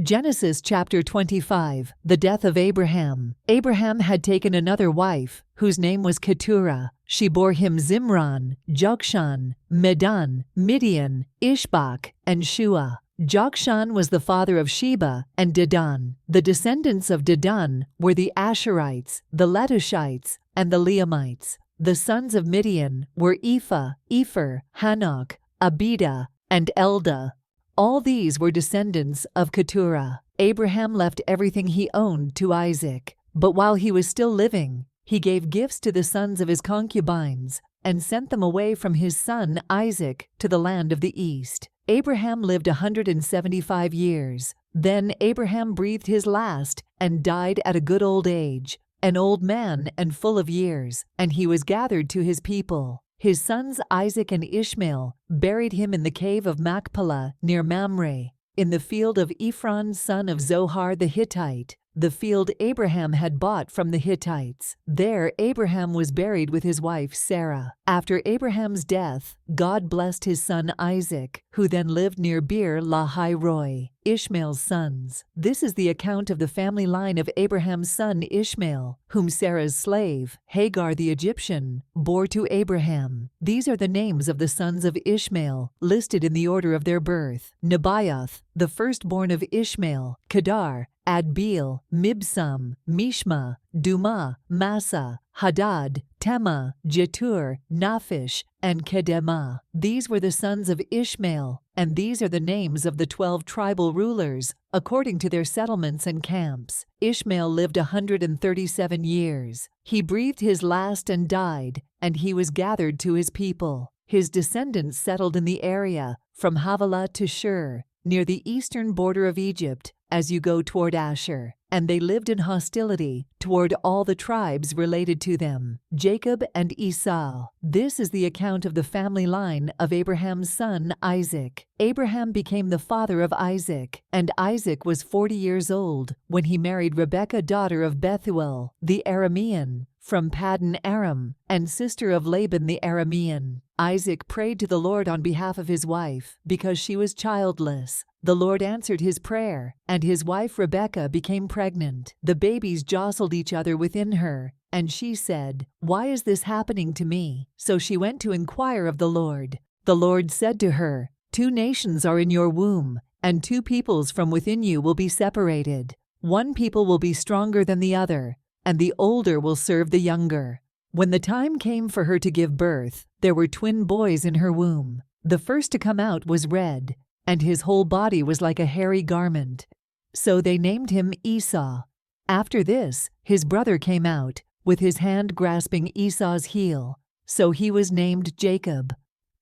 Genesis chapter 25, the death of Abraham. Abraham had taken another wife, whose name was Keturah. She bore him Zimran, Jokshan, Medan, Midian, Ishbak, and Shua. Jokshan was the father of Sheba and Dedan. The descendants of Dedan were the Asherites, the Letushites, and the Leamites. The sons of Midian were Ephah, Epher, Hanok, Abida, and Eldah. All these were descendants of Keturah. Abraham left everything he owned to Isaac, but while he was still living, he gave gifts to the sons of his concubines and sent them away from his son Isaac to the land of the east. Abraham lived 175 years. Then Abraham breathed his last and died at a good old age, an old man and full of years, and he was gathered to his people. His sons Isaac and Ishmael buried him in the cave of Machpelah near Mamre, in the field of Ephron son of Zohar the Hittite, the field Abraham had bought from the Hittites. There Abraham was buried with his wife Sarah. After Abraham's death, God blessed his son Isaac, who then lived near Beer Lahai Roi, Ishmael's sons. This is the account of the family line of Abraham's son Ishmael, whom Sarah's slave, Hagar the Egyptian, bore to Abraham. These are the names of the sons of Ishmael, listed in the order of their birth: Nebaioth, the firstborn of Ishmael, Kedar, Adbeel, Mibsam, Mishma, Dumah, Massa, Hadad, Tema, Jetur, Naphish, and Kedemah. These were the sons of Ishmael, and these are the names of the 12 tribal rulers, according to their settlements and camps. Ishmael lived 137 years. He breathed his last and died, and he was gathered to his people. His descendants settled in the area, from Havilah to Shur, near the eastern border of Egypt, as you go toward Asher, and they lived in hostility toward all the tribes related to them, Jacob and Esau. This is the account of the family line of Abraham's son Isaac. Abraham became the father of Isaac, and Isaac was 40 years old when he married Rebekah, daughter of Bethuel, the Aramean, from Paddan Aram, and sister of Laban the Aramean. Isaac prayed to the Lord on behalf of his wife, because she was childless. The Lord answered his prayer, and his wife Rebekah became pregnant. The babies jostled each other within her, and she said, "Why is this happening to me?" So she went to inquire of the Lord. The Lord said to her, "2 nations are in your womb, and 2 peoples from within you will be separated. One people will be stronger than the other, and the older will serve the younger." When the time came for her to give birth, there were twin boys in her womb. The first to come out was red, and his whole body was like a hairy garment. So they named him Esau. After this, his brother came out, with his hand grasping Esau's heel. So he was named Jacob.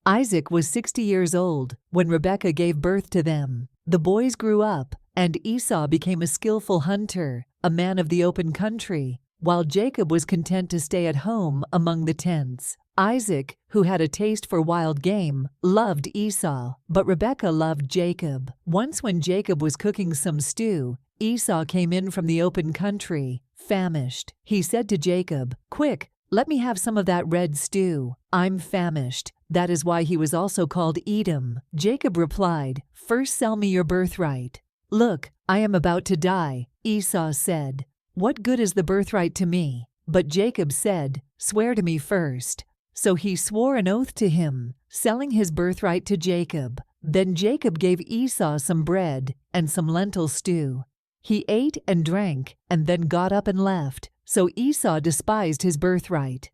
Isaac was 60 years old when Rebekah gave birth to them. The boys grew up, and Esau became a skillful hunter, a man of the open country, while Jacob was content to stay at home among the tents. Isaac, who had a taste for wild game, loved Esau, but Rebekah loved Jacob. Once when Jacob was cooking some stew, Esau came in from the open country, famished. He said to Jacob, "Quick, let me have some of that red stew. I'm famished." That is why he was also called Edom. Jacob replied, "First sell me your birthright." "Look, I am about to die," Esau said. "What good is the birthright to me?" But Jacob said, "Swear to me first." So he swore an oath to him, selling his birthright to Jacob. Then Jacob gave Esau some bread and some lentil stew. He ate and drank, and then got up and left. So Esau despised his birthright.